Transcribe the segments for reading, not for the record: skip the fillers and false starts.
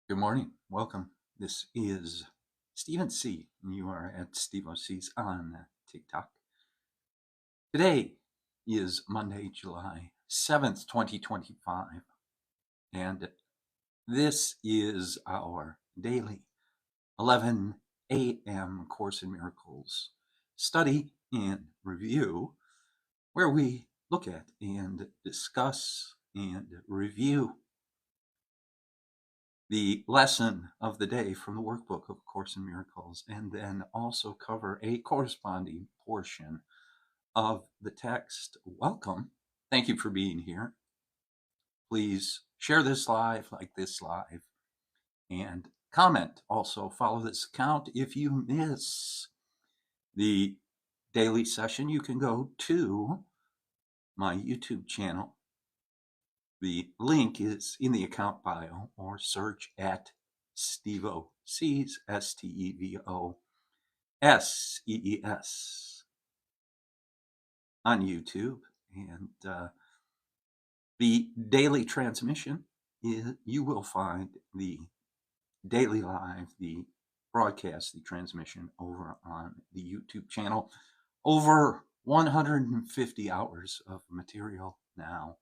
Good morning. Welcome. This is Stephen C. and you are at Steve O'C's on TikTok. Today is Monday, July 7th, 2025, and this is our daily 11 a.m. Course in Miracles study and review, where we look at and discuss and review the lesson of the day from the workbook of Course in Miracles, and then also cover a corresponding portion of the text. Welcome. Thank you for being here. Please share this live, like this live, and comment. Also, follow this account. If you miss the daily session, you can go to my YouTube channel. The link is in the account bio, or search at Steve O'C's, STEVOSCEES on YouTube. And the daily transmission, you will find the daily live, the broadcast, the transmission over on the YouTube channel. Over 150 hours of material now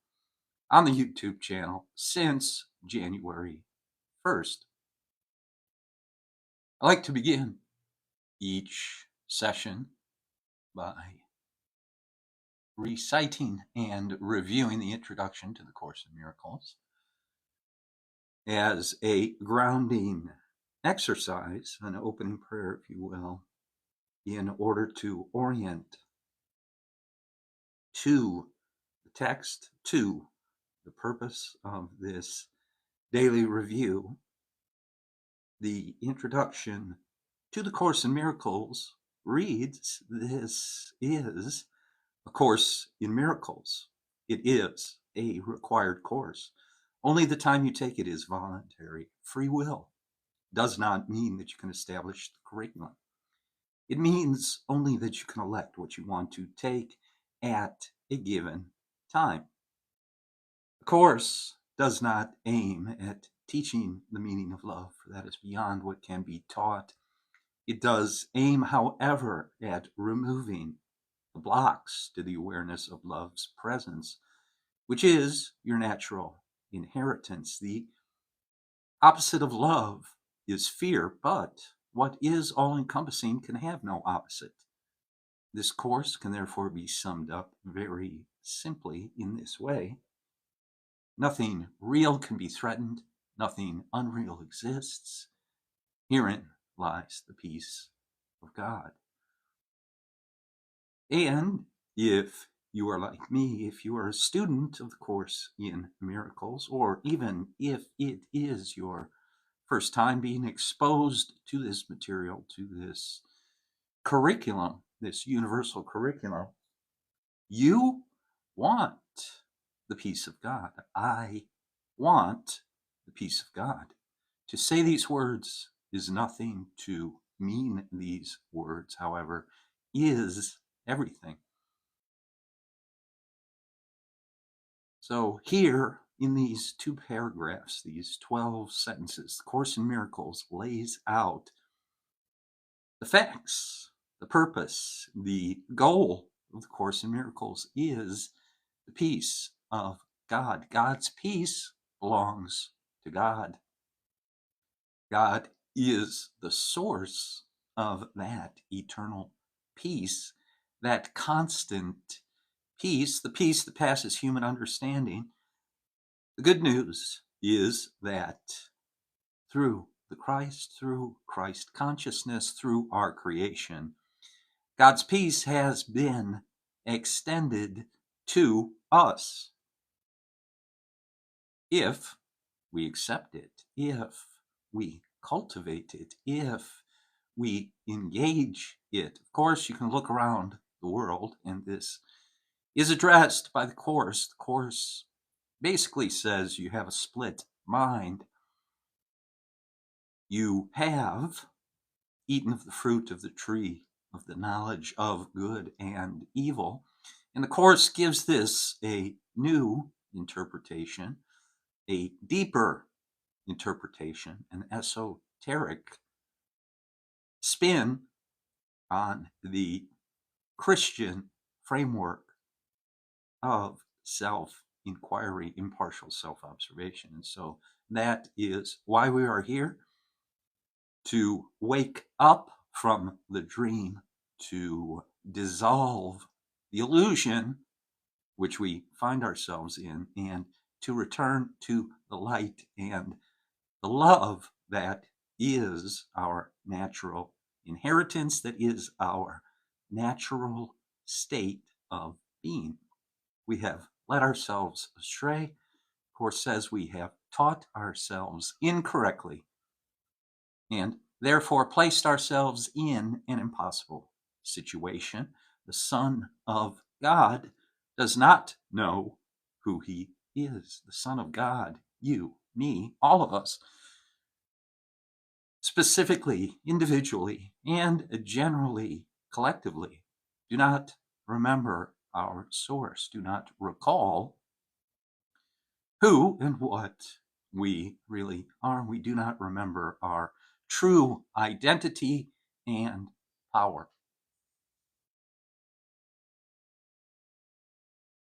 on the YouTube channel since January 1st. I like to begin each session by reciting and reviewing the introduction to the Course in Miracles as a grounding exercise, an opening prayer, if you will, in order to orient to the text, to the purpose of this daily review. The introduction to the Course in Miracles reads, "This is a Course in Miracles. It is a required course. Only the time you take it is voluntary. Free will does not mean that you can establish the curriculum. It means only that you can elect what you want to take at a given time. The course does not aim at teaching the meaning of love, for that is beyond what can be taught. It does aim, however, at removing the blocks to the awareness of love's presence, which is your natural inheritance. The opposite of love is fear, but what is all-encompassing can have no opposite. This course can therefore be summed up very simply in this way: nothing real can be threatened, nothing unreal exists. Herein lies the peace of God." And if you are like me, if you are a student of the Course in Miracles, or even if it is your first time being exposed to this material, to this curriculum, this universal curriculum, you want the peace of God. I want the peace of God. To say these words is nothing. To mean these words, however, is everything. So here in these two paragraphs, these 12 sentences, the Course in Miracles lays out the facts, the purpose, the goal of the Course in Miracles is the peace of God. God's peace belongs to God. God is the source of that eternal peace, that constant peace, the peace that passes human understanding. The good news is that through Christ consciousness, through our creation, God's peace has been extended to us. If we accept it, if we cultivate it, if we engage it. Of course, you can look around the world, and this is addressed by the Course. The Course basically says you have a split mind. You have eaten of the fruit of the tree of the knowledge of good and evil. And the Course gives this a new interpretation, a deeper interpretation, an esoteric spin on the Christian framework of self-inquiry, impartial self-observation. And so that is why we are here, to wake up from the dream, to dissolve the illusion which we find ourselves in, and to return to the light and the love that is our natural inheritance, that is our natural state of being. We have led ourselves astray. The Course says we have taught ourselves incorrectly and therefore placed ourselves in an impossible situation. The Son of God does not know who he is. The Son of God, you, me, all of us, specifically, individually, and generally, collectively, do not remember our source, do not recall who and what we really are. We do not remember our true identity and power.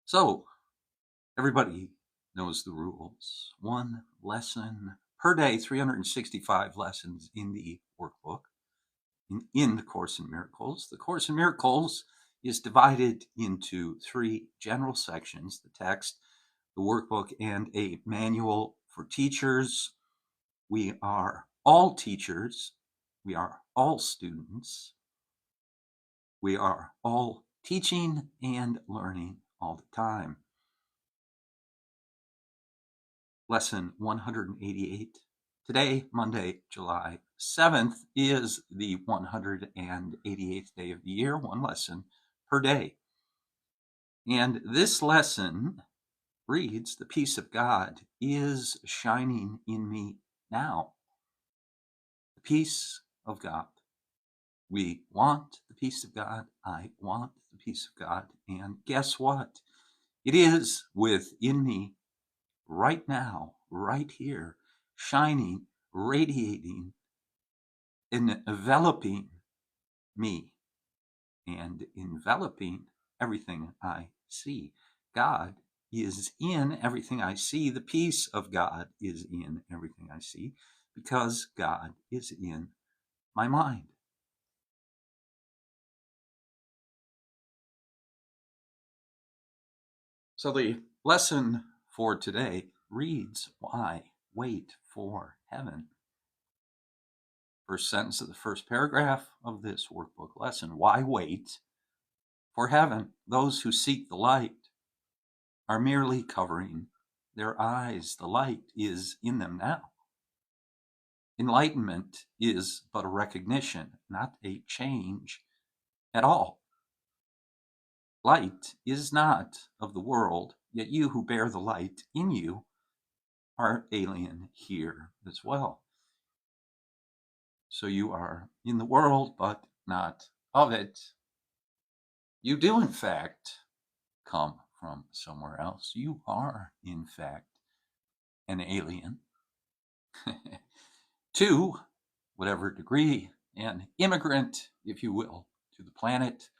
So, everybody knows the rules. One lesson per day, 365 lessons in the workbook, in the Course in Miracles. The Course in Miracles is divided into three general sections: the text, the workbook, and a manual for teachers. We are all teachers. We are all students. We are all teaching and learning all the time. Lesson 188. Today, Monday, July 7th, is the 188th day of the year, one lesson per day. And this lesson reads, "The peace of God is shining in me now." The peace of God. We want the peace of God. I want the peace of God. And guess what? It is within me right now, right here, shining, radiating, and enveloping me and enveloping everything I see. God is in everything I see. The peace of God is in everything I see, because God is in my mind. So the lesson for today reads, "Why wait for heaven?" First sentence of the first paragraph of this workbook lesson. Why wait for heaven? Those who seek the light are merely covering their eyes. The light is in them now. Enlightenment is but a recognition, not a change at all. Light is not of the world, yet you who bear the light in you are alien here as well. So you are in the world, but not of it. You do, in fact, come from somewhere else. You are, in fact, an alien. To whatever degree, an immigrant, if you will, to the planet,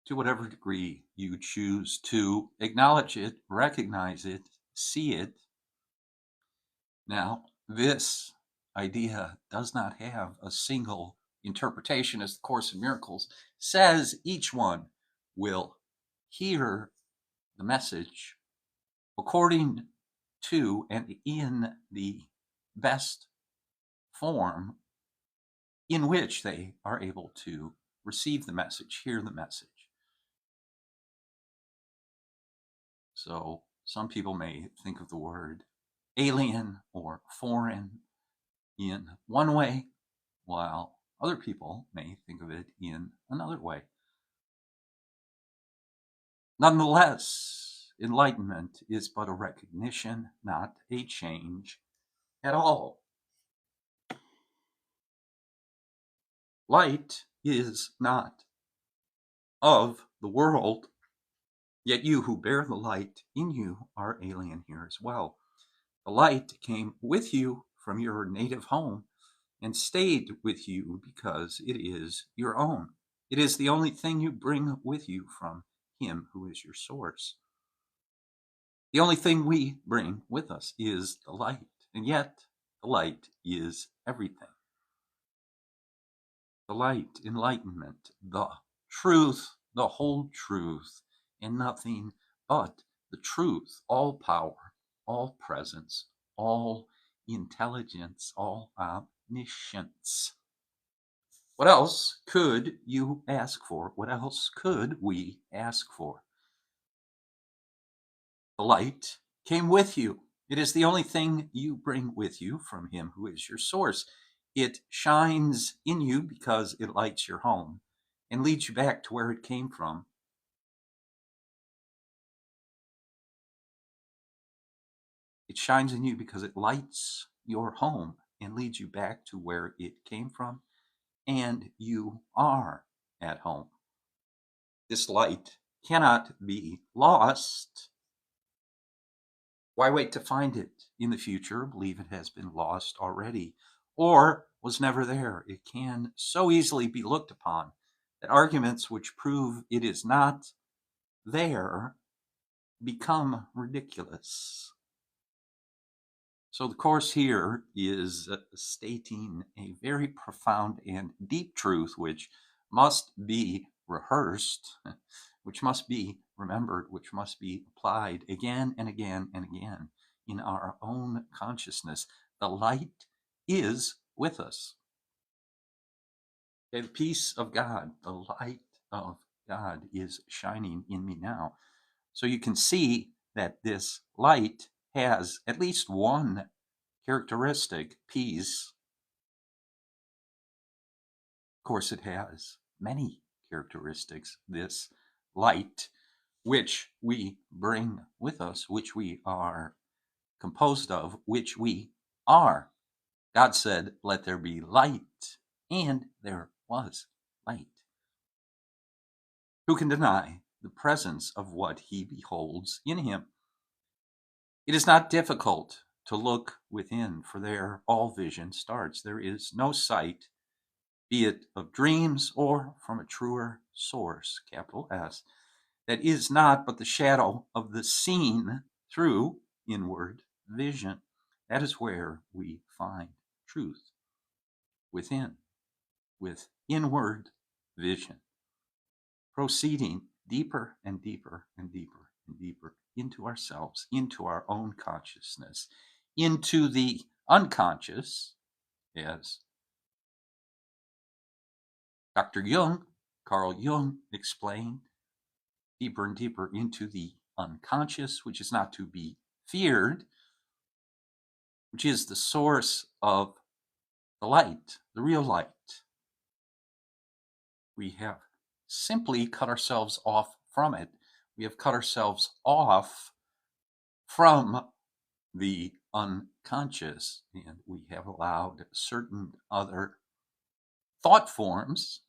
to whatever degree you choose to acknowledge it, recognize it, see it. Now, this idea does not have a single interpretation. As the Course in Miracles says, each one will hear the message according to and in the best form in which they are able to receive the message, hear the message. So some people may think of the word alien or foreign in one way, while other people may think of it in another way. Nonetheless, enlightenment is but a recognition, not a change at all. Light is not of the world, yet you who bear the light in you are alien here as well. The light came with you from your native home and stayed with you because it is your own. It is the only thing you bring with you from Him who is your source. The only thing we bring with us is the light, and yet the light is everything. The light, enlightenment, the truth, the whole truth, and nothing but the truth, all power, all presence, all intelligence, all omniscience. What else could you ask for? What else could we ask for? The light came with you. It is the only thing you bring with you from Him who is your source. It shines in you because it lights your home and leads you back to where it came from. It shines in you because it lights your home and leads you back to where it came from, and you are at home. This light cannot be lost. Why wait to find it in the future? Believe it has been lost already or was never there. It can so easily be looked upon that arguments which prove it is not there become ridiculous. So the course here is stating a very profound and deep truth which must be rehearsed, which must be remembered, which must be applied again and again and again in our own consciousness. The light is with us. Okay, the peace of God, the light of God is shining in me now. So you can see that this light has at least one characteristic, peace. Of course, it has many characteristics, this light, which we bring with us, which we are composed of, which we are. God said, "Let there be light," and there was light. Who can deny the presence of what he beholds in him? It is not difficult to look within, for there all vision starts. There is no sight, be it of dreams or from a truer source, capital S, that is not but the shadow of the seen through inward vision. That is where we find truth, within, with inward vision, proceeding deeper and deeper and deeper and deeper into ourselves, into our own consciousness, into the unconscious, as Dr. Jung, Carl Jung, explained, deeper and deeper into the unconscious, which is not to be feared, which is the source of the light, the real light. We have simply cut ourselves off from it. We have cut ourselves off from the unconscious, and we have allowed certain other thought forms,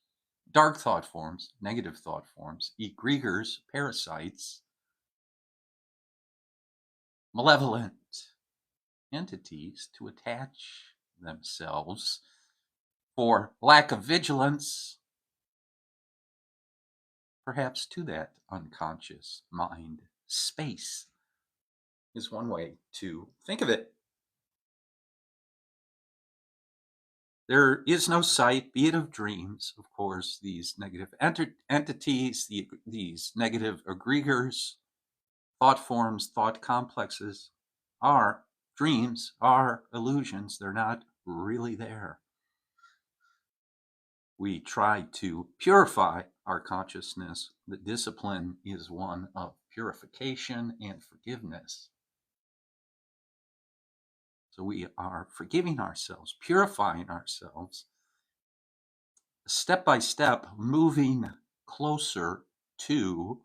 dark thought forms, negative thought forms, egregors, parasites, malevolent entities to attach themselves for lack of vigilance, perhaps to that unconscious mind space, is one way to think of it. There is no sight, be it of dreams, of course, these negative entities, these negative egregors, thought forms, thought complexes are dreams, are illusions. They're not really there. We try to purify our consciousness. The discipline is one of purification and forgiveness. So we are forgiving ourselves, purifying ourselves, step by step, moving closer to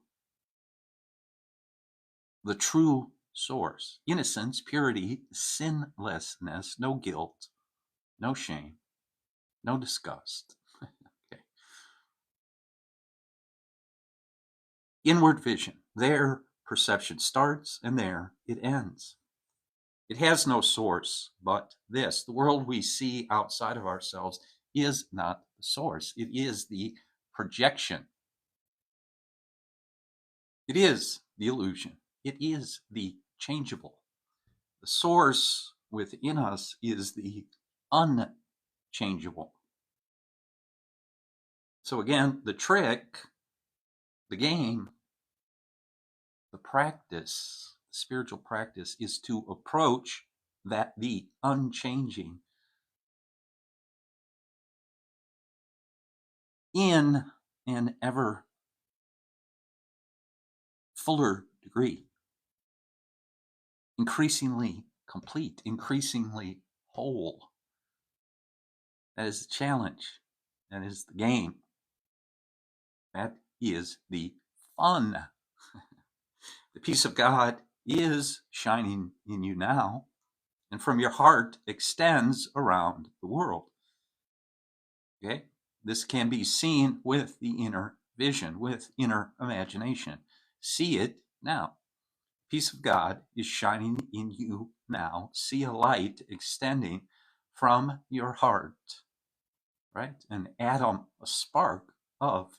the true source. Innocence, purity, sinlessness, no guilt, no shame, no disgust. Okay. Inward vision. There perception starts and there it ends. It has no source but this. The world we see outside of ourselves is not the source. It is the projection. It is the illusion. It is the changeable. The source within us is the unchangeable. So again, the trick, the game, the practice, the spiritual practice is to approach the unchanging in an ever fuller degree, increasingly complete, increasingly whole. That is the challenge. That is the game. That is the fun. The peace of God is shining in you now, and from your heart extends around the world. Okay? This can be seen with the inner vision, with inner imagination. See it now. Peace of God is shining in you now. See a light extending from your heart, right? An atom, a spark of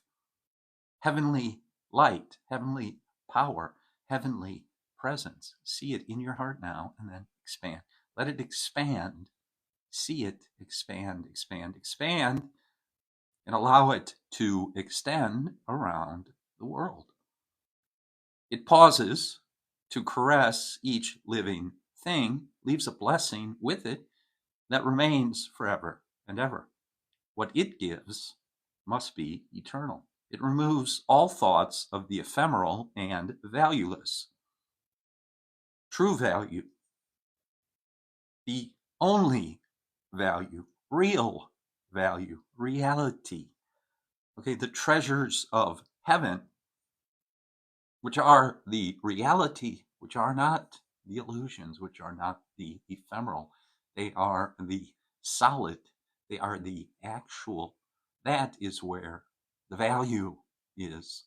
heavenly light, heavenly power, heavenly presence. See it in your heart now and then expand. Let it expand. See it expand, expand, expand, and allow it to extend around the world. It pauses to caress each living thing, leaves a blessing with it that remains forever and ever. What it gives must be eternal. It removes all thoughts of the ephemeral and valueless. True value, the only value, real value, reality. Okay, the treasures of heaven, which are the reality, which are not the illusions, which are not the ephemeral. They are the solid. They are the actual. That is where the value is.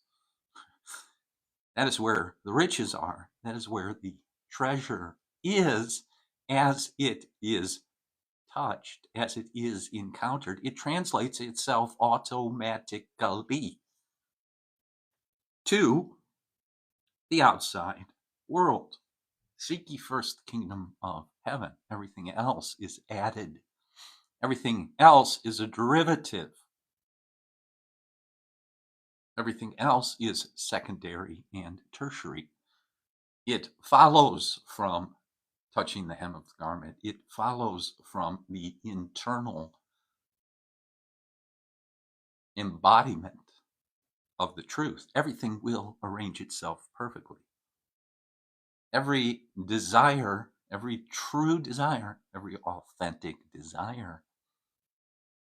That is where the riches are. That is where the treasure is as it is touched, as it is encountered. It translates itself automatically to the outside world. Seek ye first the kingdom of heaven. Everything else is added. Everything else is a derivative. Everything else is secondary and tertiary. It follows from touching the hem of the garment. It follows from the internal embodiment of the truth. Everything will arrange itself perfectly. Every desire, every true desire, every authentic desire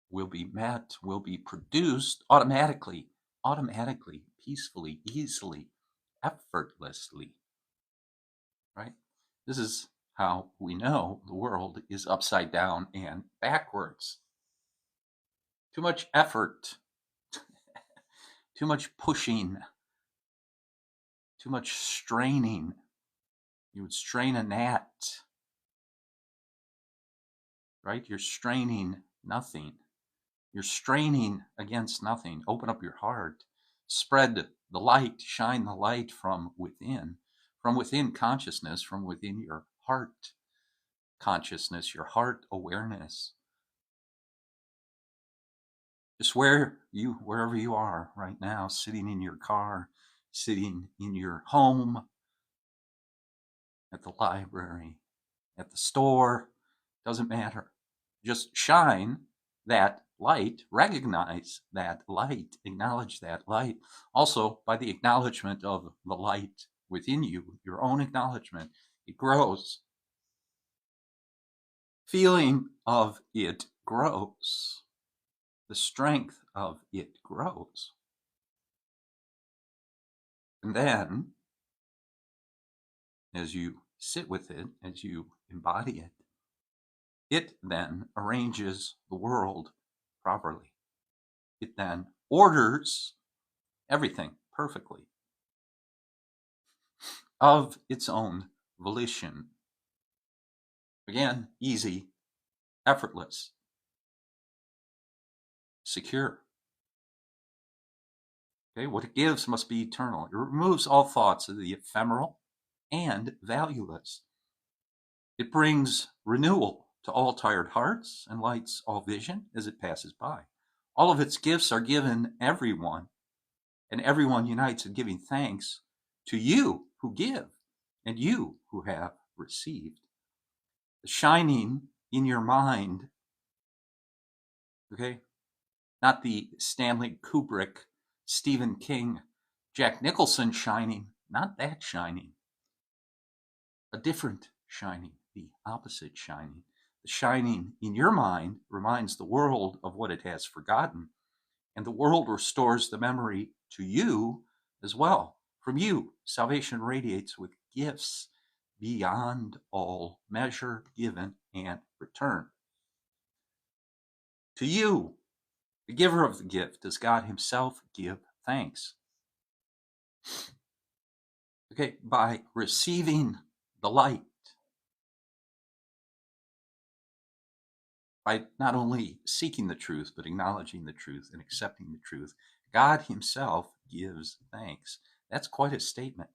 will be met, will be produced automatically, peacefully, easily, effortlessly, right? This is how we know the world is upside down and backwards. Too much effort, too much pushing, too much straining. You would strain a gnat, right? You're straining nothing. You're straining against nothing. Open up your heart. Spread the light. Shine the light from within consciousness, from within your heart consciousness, your heart awareness. Just wherever you are right now, sitting in your car, sitting in your home, at the library, at the store, doesn't matter. Just shine that light, recognize that light, acknowledge that light. Also, by the acknowledgement of the light within you, your own acknowledgement, it grows. Feeling of it grows. The strength of it grows. And then, as you sit with it, as you embody it, it then arranges the world properly. It then orders everything perfectly of its own volition. Again, easy, effortless, secure. Okay, what it gives must be eternal. It removes all thoughts of the ephemeral and valueless. It brings renewal to all tired hearts and lights all vision as it passes by. All of its gifts are given everyone, and everyone unites in giving thanks to you who give and you who have received. The shining in your mind, okay, not the Stanley Kubrick, Stephen King, Jack Nicholson shining, not that shining, a different shining, the opposite shining. The shining in your mind reminds the world of what it has forgotten, and the world restores the memory to you as well. From you, salvation radiates with gifts beyond all measure, given and returned. To you, the giver of the gift, does God himself give thanks. Okay, by receiving the light, by not only seeking the truth, but acknowledging the truth and accepting the truth, God himself gives thanks. That's quite a statement.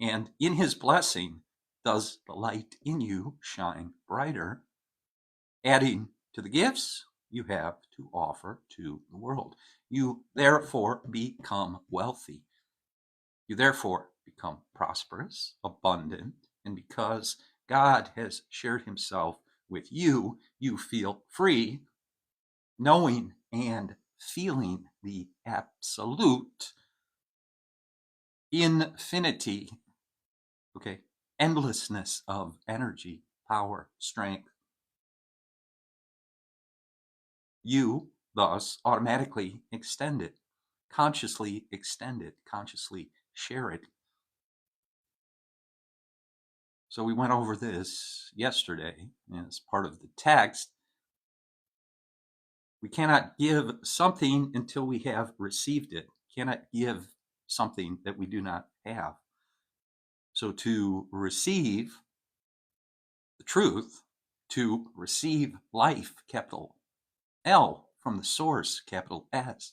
And in his blessing, does the light in you shine brighter, adding to the gifts you have to offer to the world. You therefore become wealthy. You therefore become prosperous, abundant, and because God has shared himself with you, you feel free, knowing and feeling the absolute infinity, okay, endlessness of energy, power, strength. You thus automatically extend it, consciously share it. So we went over this yesterday as part of the text. We cannot give something until we have received it. Cannot give something that we do not have. So to receive the truth, to receive life, capital L, from the source, capital S,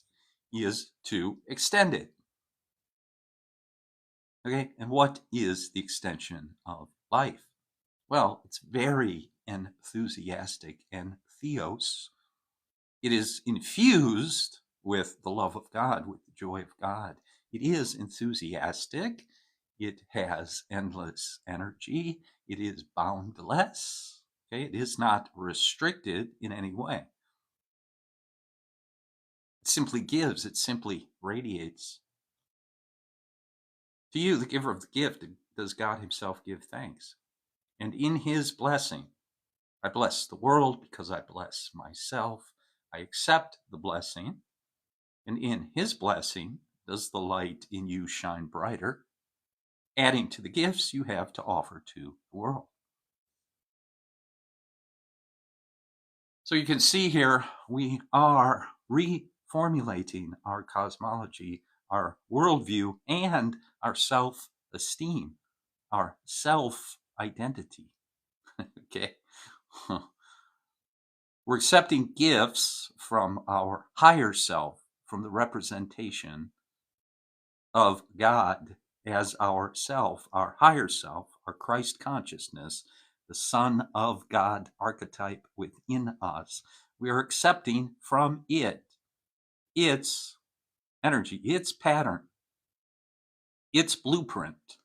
is to extend it. Okay, and what is the extension of life? Well, it's very enthusiastic and theos. It is infused with the love of God, with the joy of God. It is enthusiastic. It has endless energy. It is boundless. Okay, it is not restricted in any way. It simply gives, it simply radiates. To you, the giver of the gift, does God himself give thanks. And in his blessing, I bless the world because I bless myself. I accept the blessing. And in his blessing, does the light in you shine brighter, adding to the gifts you have to offer to the world. So you can see here, we are reformulating our cosmology, our worldview, and our self-esteem, our self-identity. Okay. We're accepting gifts from our higher self, from the representation of God as our self, our higher self, our Christ consciousness, the Son of God archetype within us. We are accepting from it its energy, its pattern, its blueprint.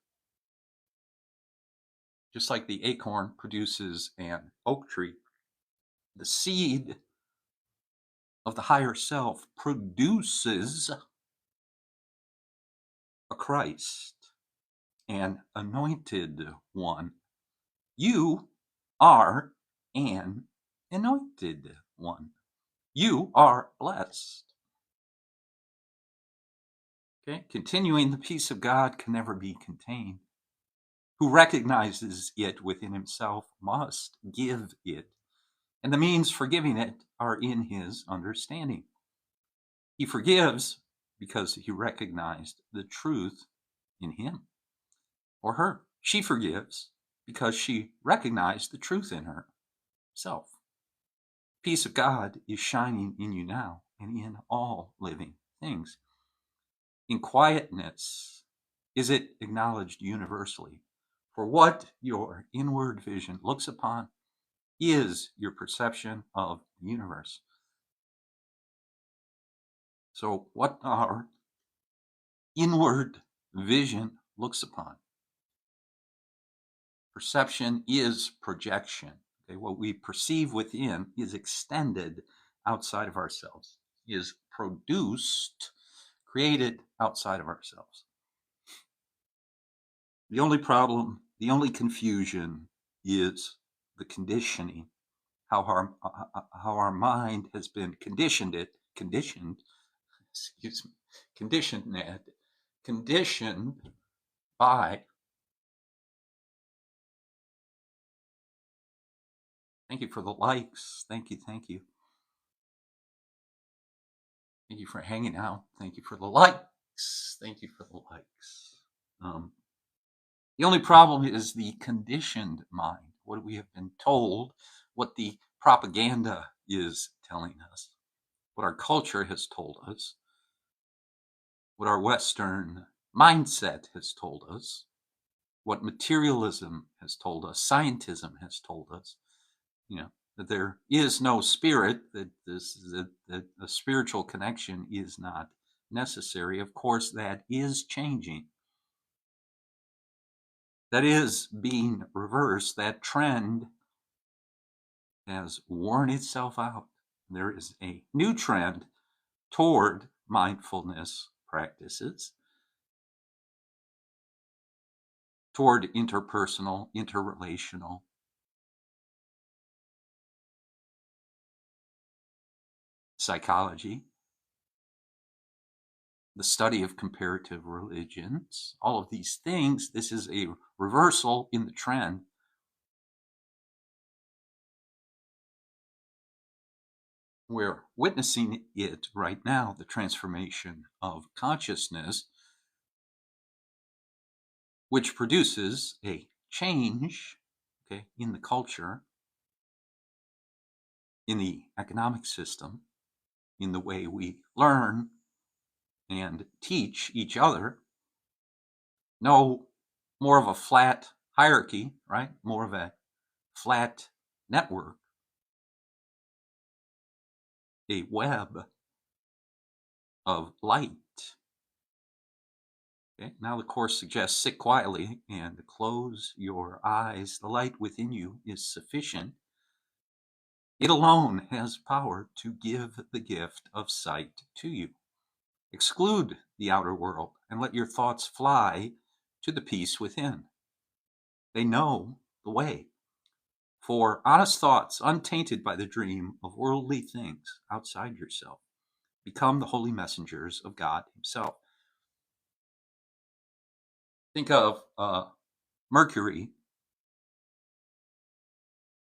Just like the acorn produces an oak tree, the seed of the higher self produces a Christ, an anointed one. You are an anointed one. You are blessed. Okay, continuing, the peace of God can never be contained. Who recognizes it within himself must give it, and the means for giving it are in his understanding. He forgives because he recognized the truth in him or her. She forgives because she recognized the truth in herself. Peace of God is shining in you now and in all living things. In quietness is it acknowledged universally. For what your inward vision looks upon is your perception of the universe. So what our inward vision looks upon. Perception is projection. Okay, what we perceive within is extended outside of ourselves, is produced, created outside of ourselves. The only problem, the only confusion is the conditioning, how our mind has been conditioned, conditioned by, thank you for the likes, thank you. Thank you for hanging out. Thank you for the likes. Thank you for the likes. The only problem is the conditioned mind, what we have been told, what the propaganda is telling us, what our culture has told us, what our Western mindset has told us, what materialism has told us, scientism has told us, that there is no spirit, that a spiritual connection is not necessary. Of course, that is changing. That is being reversed. That trend has worn itself out. There is a new trend toward mindfulness practices, toward interpersonal, interrelational psychology, the study of comparative religions, all of these things. This is a reversal in the trend. We're witnessing it right now, the transformation of consciousness, which produces a change, okay, in the culture, in the economic system, in the way we learn and teach each other. No more of a flat hierarchy, right? More of a flat network, a web of light. Okay? Now the Course suggests sit quietly and close your eyes. The light within you is sufficient. It alone has power to give the gift of sight to you. Exclude the outer world and let your thoughts fly to the peace within. They know the way. For honest thoughts, untainted by the dream of worldly things outside yourself, become the holy messengers of God Himself. Think of Mercury,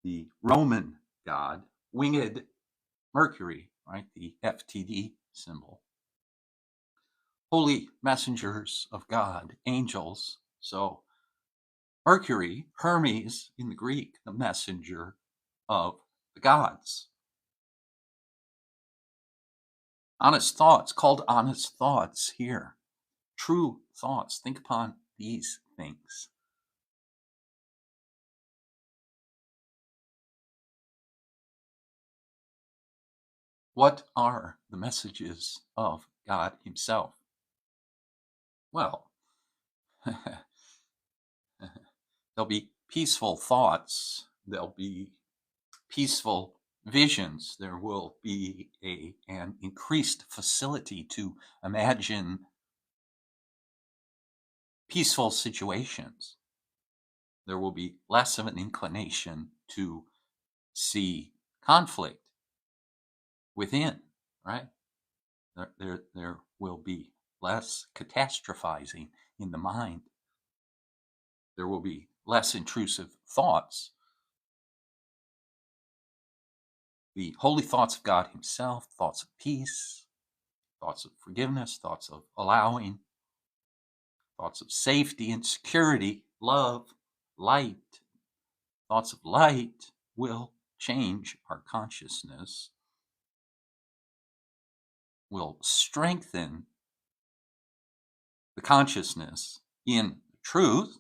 the Roman god, winged Mercury, right? The FTD symbol. Holy messengers of God, angels. So Mercury, Hermes in the Greek, the messenger of the gods. Honest thoughts, called honest thoughts here. True thoughts. Think upon these things. What are the messages of God Himself? Well, there'll be peaceful thoughts. There'll be peaceful visions. There will be an increased facility to imagine peaceful situations. There will be less of an inclination to see conflict within, right? There will be less catastrophizing in the mind. There will be less intrusive thoughts. The holy thoughts of God Himself, thoughts of peace, thoughts of forgiveness, thoughts of allowing, thoughts of safety and security, love, light, Thoughts of light will change our consciousness, will strengthen the consciousness in truth.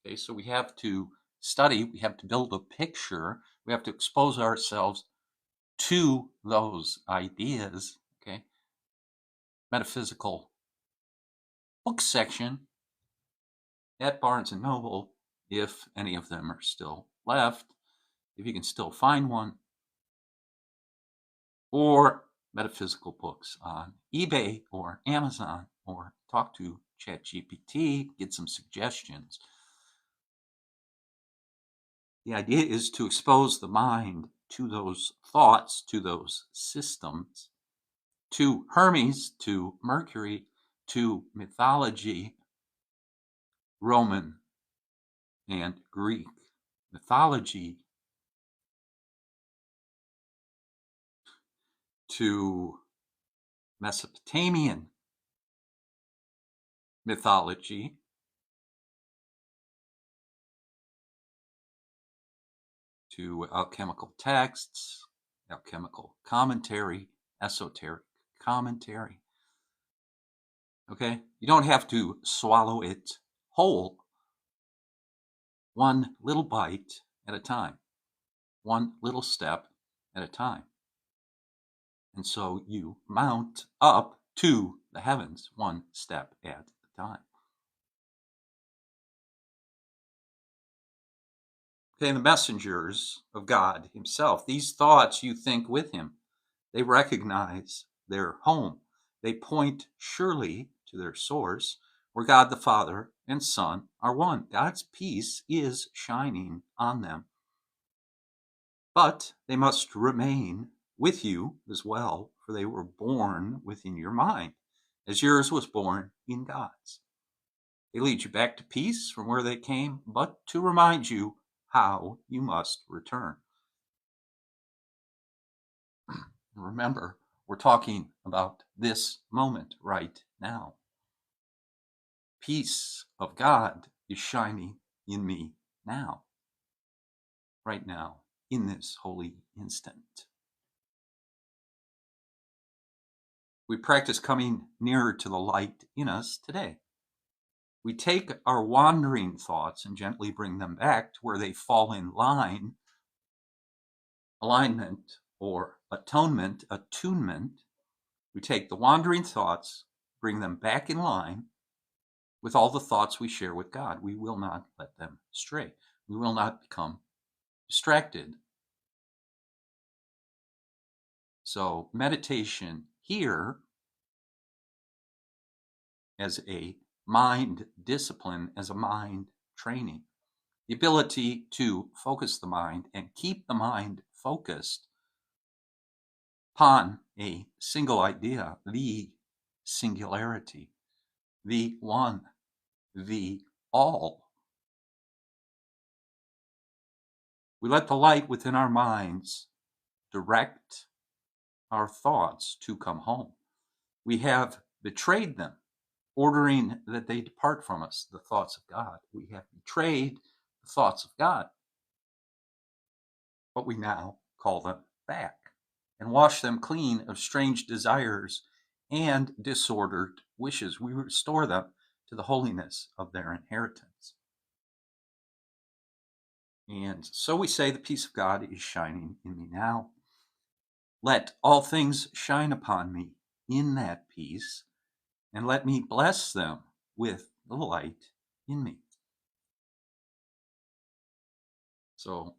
Okay, so we have to study, we have to build a picture, we have to expose ourselves to those ideas. Okay, metaphysical book section at Barnes and Noble, if any of them are still left, if you can still find one, or metaphysical books on eBay or Amazon, or talk to ChatGPT, get some suggestions. The idea is to expose the mind to those thoughts, to those systems, to Hermes, to Mercury, to mythology, Roman and Greek mythology, to Mesopotamian mythology, to alchemical texts, alchemical commentary, esoteric commentary. Okay? You don't have to swallow it whole. One little bite at a time, one little step at a time. And so you mount up to the heavens one step at a time. Okay, the messengers of God himself, these thoughts you think with him, they recognize their home. They point surely to their source, where God the Father and Son are one. God's peace is shining on them. But they must remain with you as well, for they were born within your mind, as yours was born in God's. They lead you back to peace from where they came, but to remind you how you must return. Remember, we're talking about this moment right now. Peace of God is shining in me now, right now, in this holy instant. We practice coming nearer to the light in us today. We take our wandering thoughts and gently bring them back to where they fall in line, alignment or atonement, attunement. We take the wandering thoughts, bring them back in line with all the thoughts we share with God. We will not let them stray. We will not become distracted. So meditation here as a mind discipline, as a mind training, the ability to focus the mind and keep the mind focused upon a single idea, the singularity, the one, the all. We let the light within our minds direct our thoughts to come home. We have betrayed them, ordering that they depart from us, the thoughts of God. We have betrayed the thoughts of God, but we now call them back and wash them clean of strange desires and disordered wishes. We restore them to the holiness of their inheritance. And so we say, the peace of God is shining in me now. Let all things shine upon me in that peace, and let me bless them with the light in me. So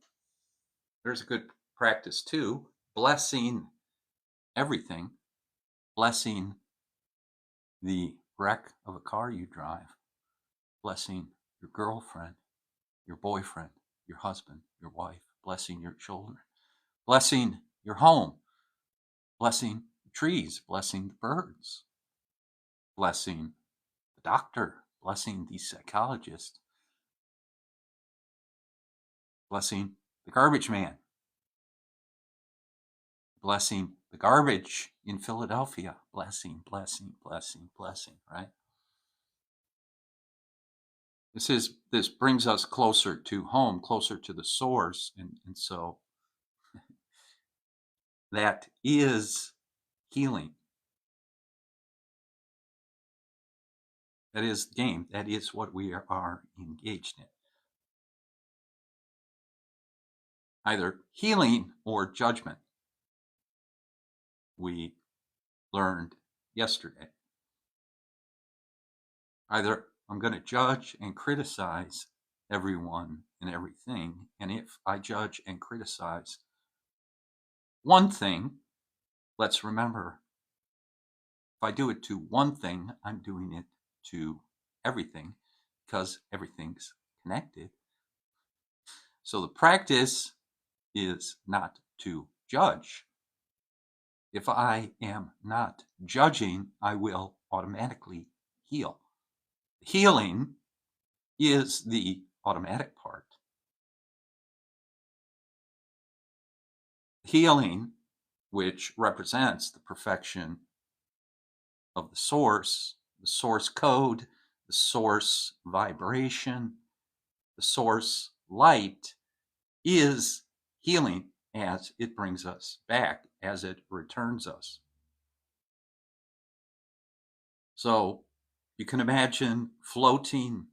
there's a good practice too, blessing everything, blessing the wreck of a car you drive, blessing your girlfriend, your boyfriend, your husband, your wife, blessing your children, blessing your home, blessing the trees, blessing the birds, blessing the doctor, blessing the psychologist, blessing the garbage man, blessing the garbage in Philadelphia, blessing, blessing, blessing, blessing, right? This brings us closer to home, closer to the source, and so that is healing. That is the game. That is what we are engaged in. Either healing or judgment. We learned yesterday. Either I'm going to judge and criticize everyone and everything, and if I judge and criticize one thing, let's remember, if I do it to one thing, I'm doing it to everything, because everything's connected. So the practice is not to judge. If I am not judging, I will automatically heal. Healing is the automatic part. Healing, which represents the perfection of the source code, the source vibration, the source light, is healing as it brings us back, as it returns us. So you can imagine floating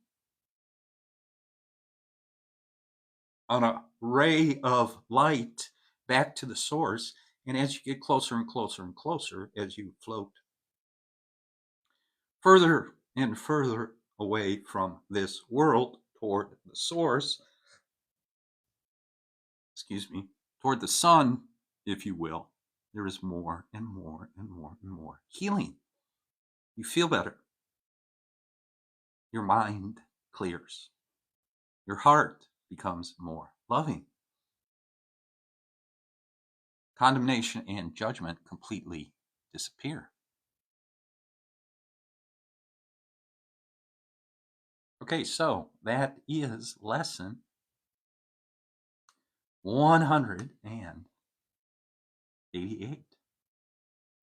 on a ray of light back to the source, and as you get closer and closer and closer, as you float further and further away from this world toward the source, toward the sun, if you will, there is more and more and more and more healing. You feel better. Your mind clears. Your heart becomes more loving. Condemnation and judgment completely disappear. Okay, so that is lesson 188.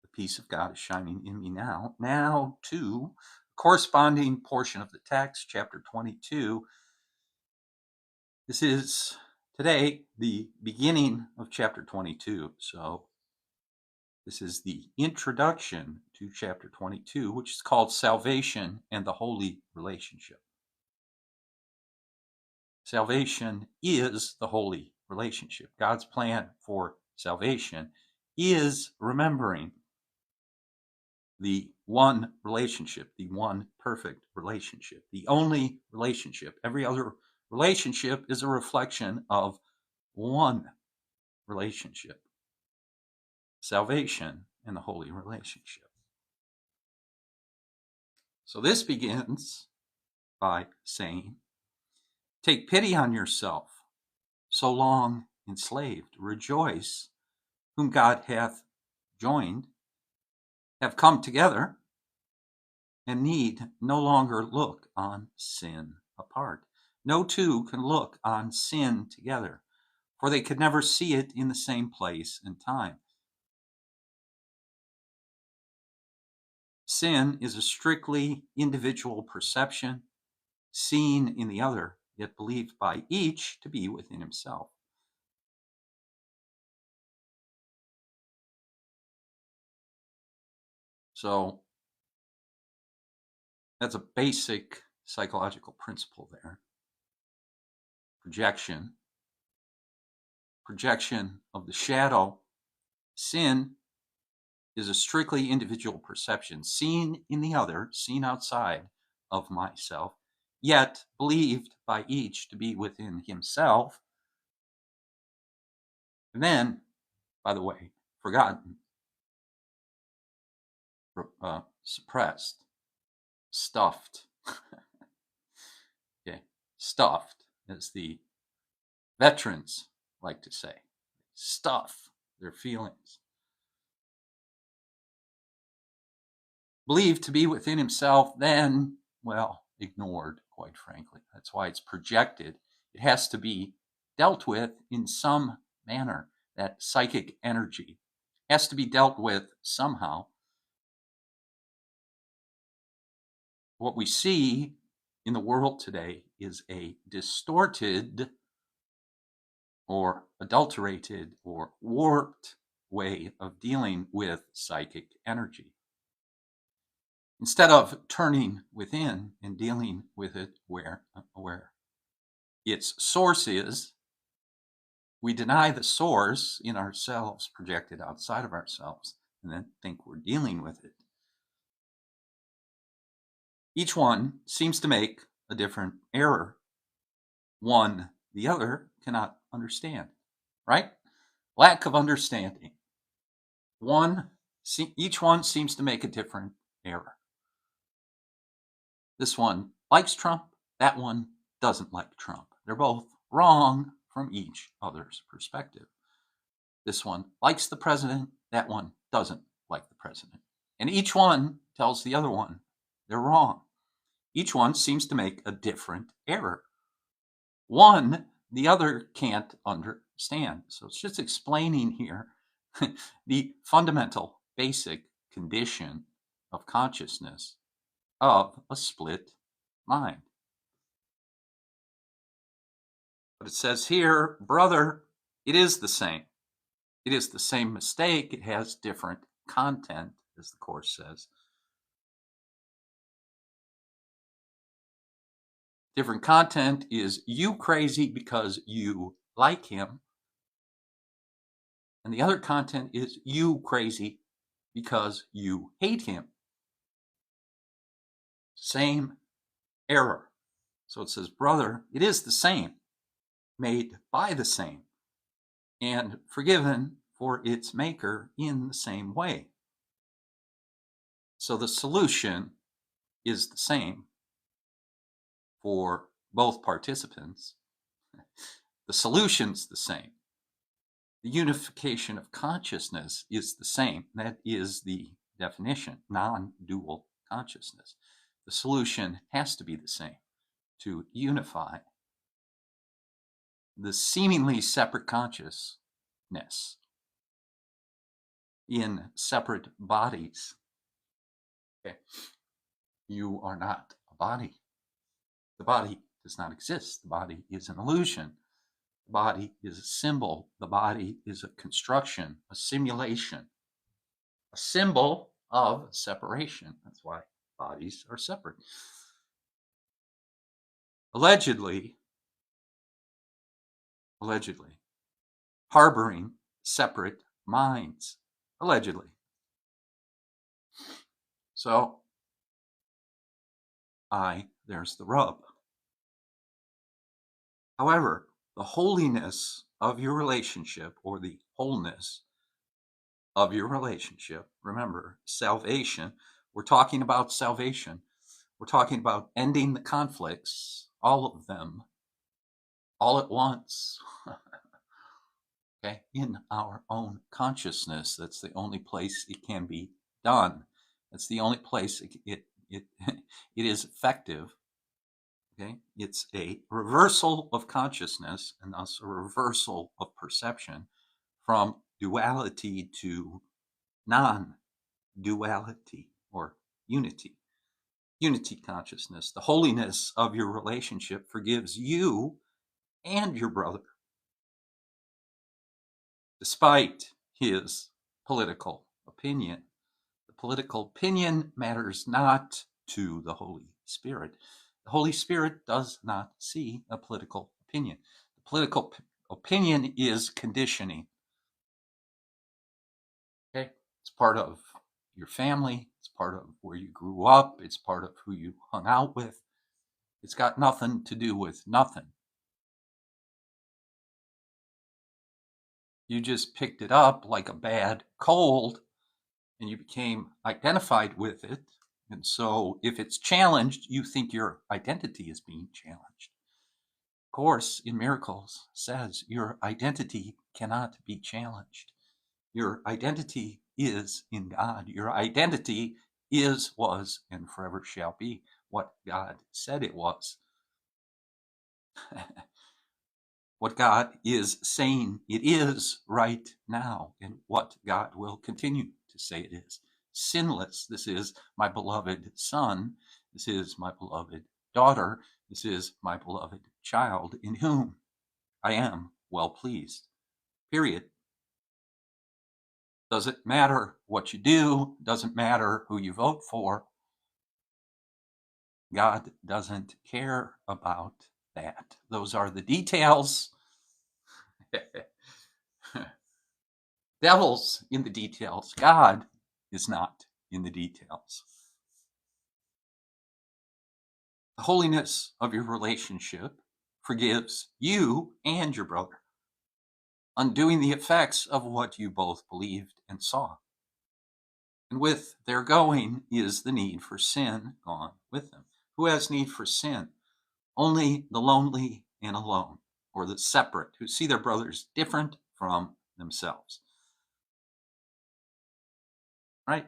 The peace of God is shining in me now. Now to corresponding portion of the text, chapter 22. This is today the beginning of chapter 22. So this is the introduction to chapter 22, which is called Salvation and the Holy Relationship. Salvation is the holy relationship. God's plan for salvation is remembering the one relationship, the one perfect relationship, the only relationship. Every other relationship is a reflection of one relationship. Salvation and the holy relationship. So this begins by saying, take pity on yourself, so long enslaved. Rejoice, whom God hath joined, have come together, and need no longer look on sin apart. No two can look on sin together, for they could never see it in the same place and time. Sin is a strictly individual perception, seen in the other, yet believed by each to be within himself. So that's a basic psychological principle there. Projection of the shadow. Sin is a strictly individual perception, seen in the other, seen outside of myself, yet believed by each to be within himself. And then, by the way, forgotten, suppressed, stuffed. Okay, stuffed, as the veterans like to say. Stuff their feelings. Believed to be within himself, then, well, ignored, quite frankly. That's why it's projected. It has to be dealt with in some manner. That psychic energy has to be dealt with somehow. What we see in the world today is a distorted or adulterated or warped way of dealing with psychic energy. Instead of turning within and dealing with it where its source is, we deny the source in ourselves, projected outside of ourselves, and then think we're dealing with it. Each one seems to make a different error. One the other cannot understand, right? Lack of understanding. Each one seems to make a different error. This one likes Trump, that one doesn't like Trump. They're both wrong from each other's perspective. This one likes the president, that one doesn't like the president. And each one tells the other one they're wrong. Each one seems to make a different error. One the other can't understand. So it's just explaining here the fundamental, basic condition of consciousness of a split mind. But it says here, brother, it is the same. It is the same mistake. It has different content, as the Course says. Different content is you crazy because you like him. And the other content is you crazy because you hate him. Same error. So it says, brother, it is the same, made by the same, and forgiven for its maker in the same way. So the solution is the same for both participants. The solution's the same. The unification of consciousness is the same. That is the definition, non-dual consciousness. The solution has to be the same to unify the seemingly separate consciousness in separate bodies. Okay. You are not a body. The body does not exist. The body is an illusion. The body is a symbol. The body is a construction, a simulation, a symbol of separation. That's why bodies are separate. Allegedly, harboring separate minds. Allegedly. So, there's the rub. However, the holiness of your relationship, or the wholeness of your relationship, remember, salvation, we're talking about salvation. We're talking about ending the conflicts, all of them, all at once, okay, in our own consciousness. That's the only place it can be done. That's the only place it is effective. Okay, it's a reversal of consciousness, and thus a reversal of perception from duality to non-duality, or unity. Unity consciousness. The holiness of your relationship forgives you and your brother, despite his political opinion. The political opinion matters not to the Holy Spirit. The Holy Spirit does not see a political opinion. The political opinion is conditioning. Okay? It's part of your family. It's part of where you grew up. It's part of who you hung out with. It's got nothing to do with nothing. You just picked it up like a bad cold, and you became identified with it. And so if it's challenged, you think your identity is being challenged. Course in Miracles says your identity cannot be challenged. Your identity is in God. Your identity is, was, and forever shall be what God said it was. What God is saying it is right now, and what God will continue to say it is. Sinless. This is my beloved son. This is my beloved daughter. This is my beloved child in whom I am well pleased. Period. Doesn't matter what you do, doesn't matter who you vote for. God doesn't care about that. Those are the details. Devil's in the details. God is not in the details. The holiness of your relationship forgives you and your brother, undoing the effects of what you both believed and saw. And with their going is the need for sin gone with them. Who has need for sin? Only the lonely and alone, or the separate, who see their brothers different from themselves. Right?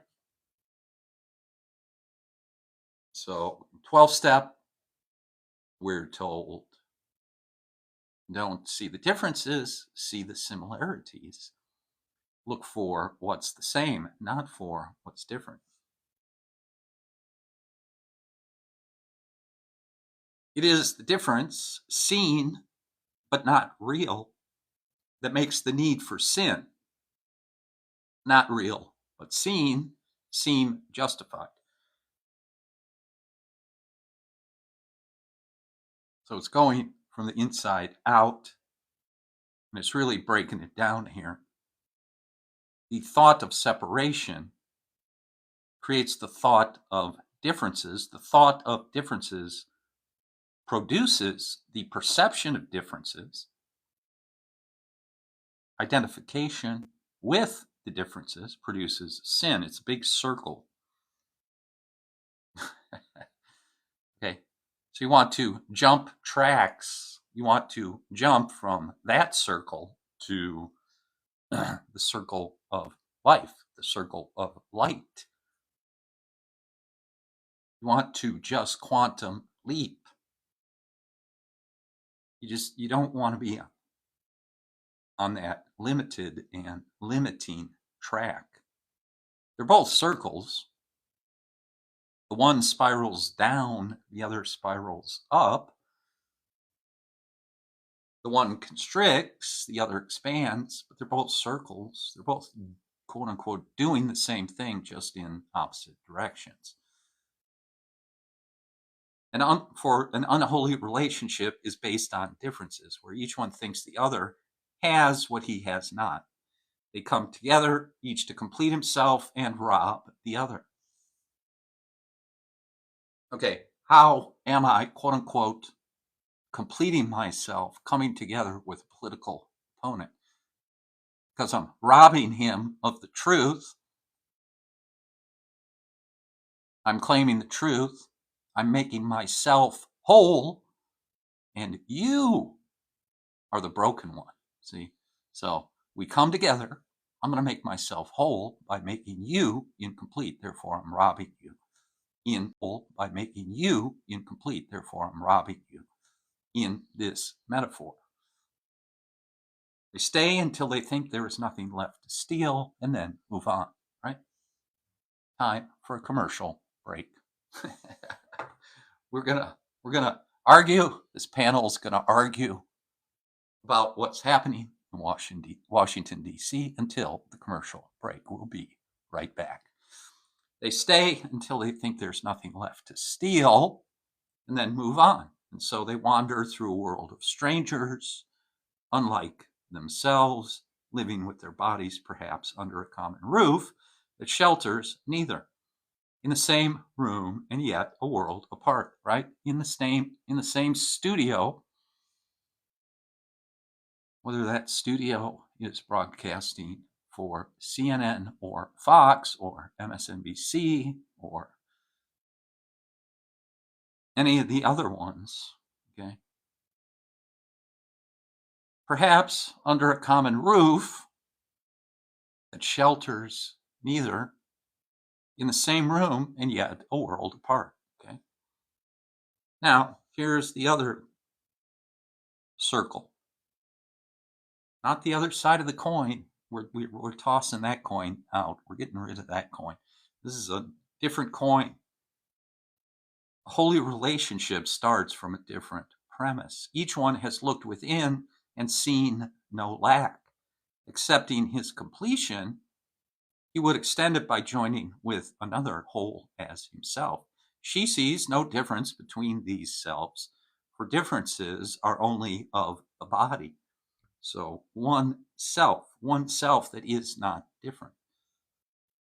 So, 12th step, we're told, don't see the differences, see the similarities. Look for what's the same, not for what's different. It is the difference, seen but not real, that makes the need for sin, not real but seen, seem justified. So it's going from the inside out, and it's really breaking it down here. The thought of separation creates the thought of differences. The thought of differences produces the perception of differences. Identification with the differences produces sin. It's a big circle. Okay, so you want to jump tracks. You want to jump from that circle to the circle of life, the circle of light. You want to just quantum leap. You don't want to be on that limited and limiting track. They're both circles. The one spirals down, the other spirals up. The one constricts, the other expands, but they're both circles. They're both, quote unquote, doing the same thing, just in opposite directions. And for an unholy relationship is based on differences, where each one thinks the other has what he has not. They come together, each to complete himself and rob the other. Okay, how am I, quote unquote, completing myself, coming together with a political opponent? Because I'm robbing him of the truth. I'm claiming the truth. I'm making myself whole. And you are the broken one. See? So we come together. I'm going to make myself whole by making you incomplete. Therefore, I'm robbing you. In whole by making you incomplete. Therefore, I'm robbing you. In this metaphor, they stay until they think there is nothing left to steal and then move on, right? Time for a commercial break. We're gonna argue. This panel is gonna argue about what's happening in Washington, D.C. until the commercial break. We'll be right back. They stay until they think there's nothing left to steal and then move on. And so they wander through a world of strangers, unlike themselves, living with their bodies perhaps under a common roof that shelters neither. In the same room and yet a world apart, right? In the same studio, whether that studio is broadcasting for CNN or Fox or MSNBC or any of the other ones, okay? Perhaps under a common roof that shelters neither, in the same room and yet a world apart, okay? Now, here's the other circle. Not the other side of the coin. We're tossing that coin out. We're getting rid of that coin. This is a different coin. A holy relationship starts from a different premise. Each one has looked within and seen no lack. Accepting his completion, he would extend it by joining with another whole as himself. She sees no difference between these selves, for differences are only of the body. So one self that is not different,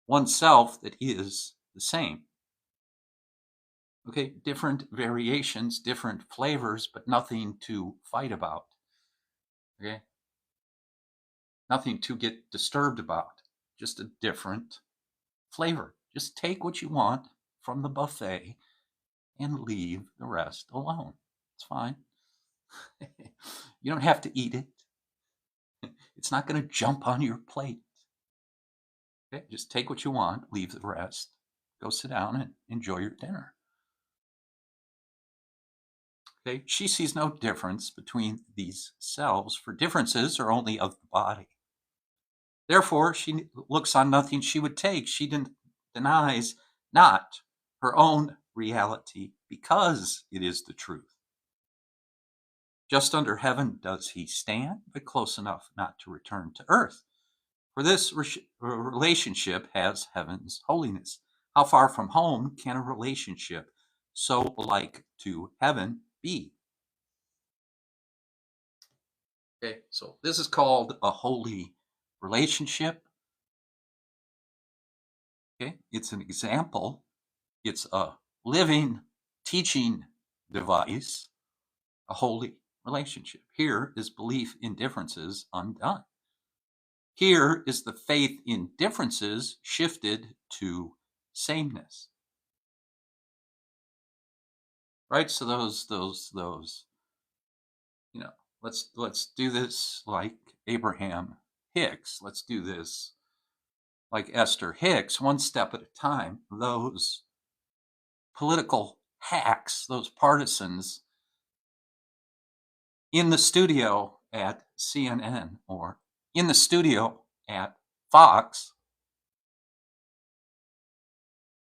one self that is the same. Okay, different variations, different flavors, but nothing to fight about. Okay, nothing to get disturbed about, just a different flavor. Just take what you want from the buffet and leave the rest alone. It's fine. You don't have to eat it. It's not going to jump on your plate. Okay? Just take what you want, leave the rest, go sit down and enjoy your dinner. Okay? She sees no difference between these selves, for differences are only of the body. Therefore, she looks on nothing she would take. She denies not her own reality because it is the truth. Just under heaven does he stand, but close enough not to return to earth. For this relationship has heaven's holiness. How far from home can a relationship so like to heaven be? Okay, so this is called a holy relationship. Okay, it's an example. It's a living teaching device, a holy relationship. Here is belief in differences undone. Here is the faith in differences shifted to sameness. Right? So those, you know, let's do this like Abraham Hicks. Let's do this like Esther Hicks, one step at a time. Those political hacks, those partisans in the studio at CNN or in the studio at Fox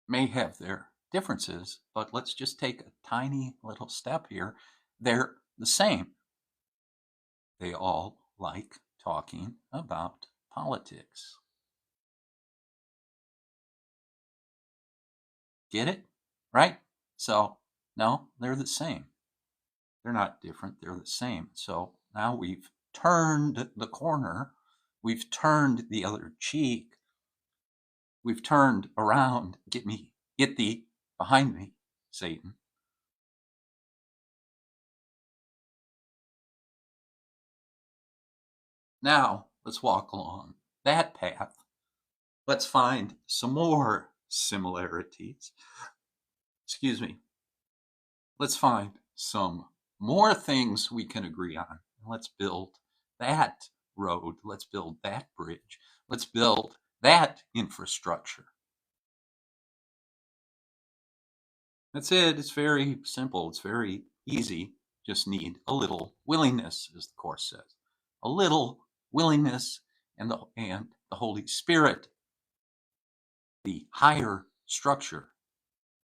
may have their differences, but let's just take a tiny little step here. They're the same. They all like talking about politics. Get it? Right? So, no, they're the same. They're not different, they're the same. So now we've turned the corner, we've turned the other cheek, we've turned around. Get thee behind me, Satan. Now let's walk along that path. Let's find some more similarities. Excuse me. Let's find some more things we can agree on. Let's build that road. Let's build that bridge. Let's build that infrastructure. That's it. It's very simple. It's very easy. Just need a little willingness, as the Course says. A little willingness and the Holy Spirit, the higher structure,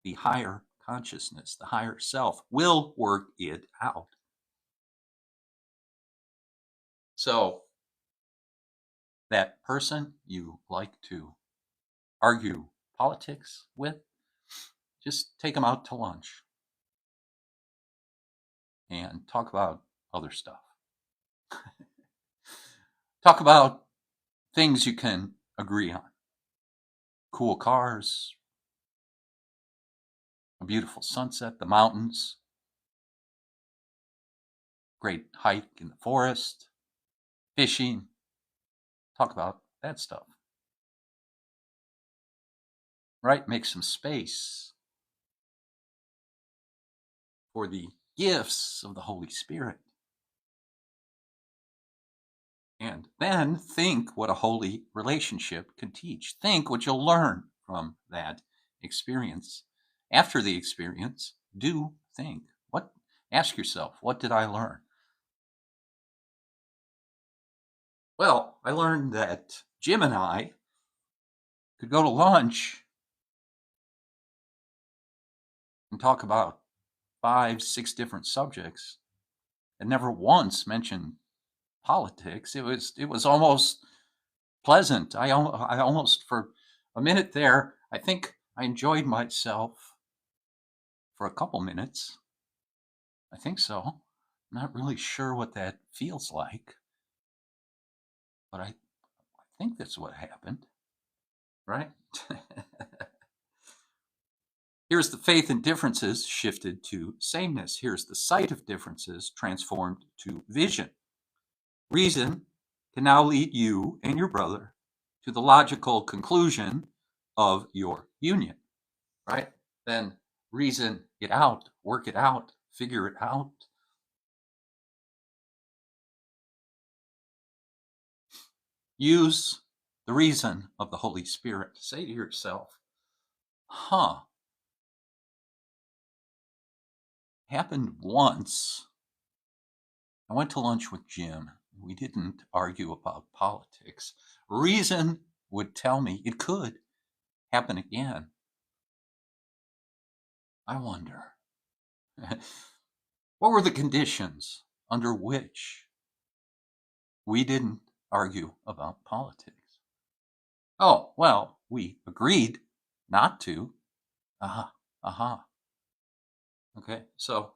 the higher consciousness, the higher self will work it out. So that person you like to argue politics with, just take them out to lunch and talk about other stuff. Talk about things you can agree on. Cool cars, a beautiful sunset, the mountains, great hike in the forest, fishing. Talk about that stuff. Right? Make some space for the gifts of the Holy Spirit. And then think what a holy relationship can teach. Think what you'll learn from that experience. After the experience, do think. Ask yourself, what did I learn? Well, I learned that Jim and I could go to lunch and talk about 5, 6 different subjects and never once mentioned politics. It was almost pleasant. I almost, for a minute there, I think I enjoyed myself for a couple minutes. I think so. I'm not really sure what that feels like, but I think that's what happened, right? Here's the faith in differences shifted to sameness. Here's the sight of differences transformed to vision. Reason can now lead you and your brother to the logical conclusion of your union, right? Then reason it out, work it out, figure it out. Use the reason of the Holy Spirit. Say to yourself, happened once. I went to lunch with Jim. We didn't argue about politics. Reason would tell me it could happen again. I wonder, what were the conditions under which we didn't argue about politics? Oh, well, we agreed not to. Okay, so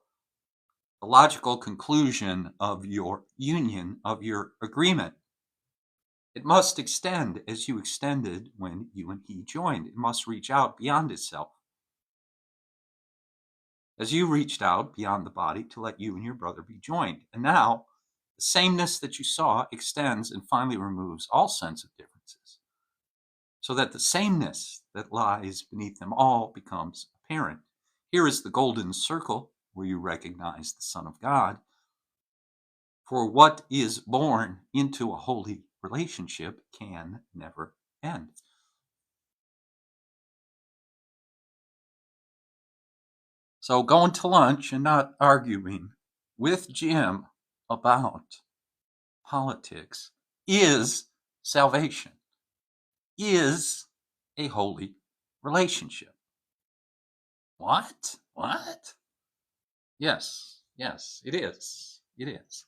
the logical conclusion of your union, of your agreement, it must extend as you extended when you and he joined. It must reach out beyond itself. As you reached out beyond the body to let you and your brother be joined. And now, the sameness that you saw extends and finally removes all sense of differences, so that the sameness that lies beneath them all becomes apparent. Here is the golden circle where you recognize the Son of God. For what is born into a holy relationship can never end. So going to lunch and not arguing with Jim about politics is salvation, is a holy relationship. What? Yes, it is. It is.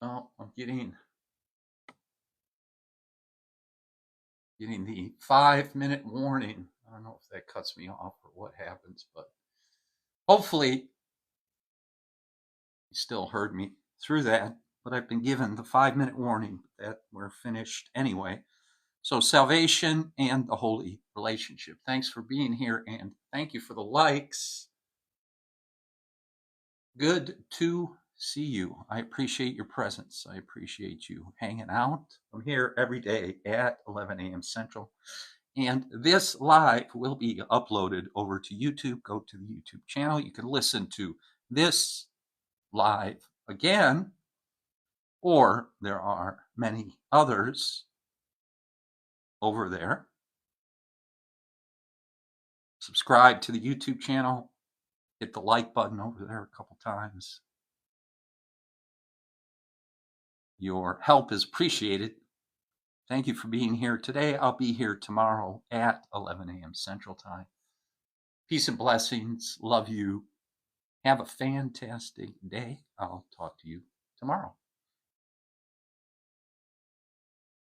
Oh, I'm getting the 5-minute warning. I don't know if that cuts me off or what happens, but hopefully you still heard me through that. But I've been given the 5-minute warning that we're finished anyway. So salvation and the holy relationship. Thanks for being here, and thank you for the likes. Good to see you. I appreciate your presence. I appreciate you hanging out. I'm here every day at 11 a.m. Central. And this live will be uploaded over to YouTube. Go to the YouTube channel. You can listen to this live again, or there are many others over there. Subscribe to the YouTube channel. Hit the like button over there a couple times. Your help is appreciated. Thank you for being here today. I'll be here tomorrow at 11 a.m. Central Time. Peace and blessings. Love you. Have a fantastic day. I'll talk to you tomorrow.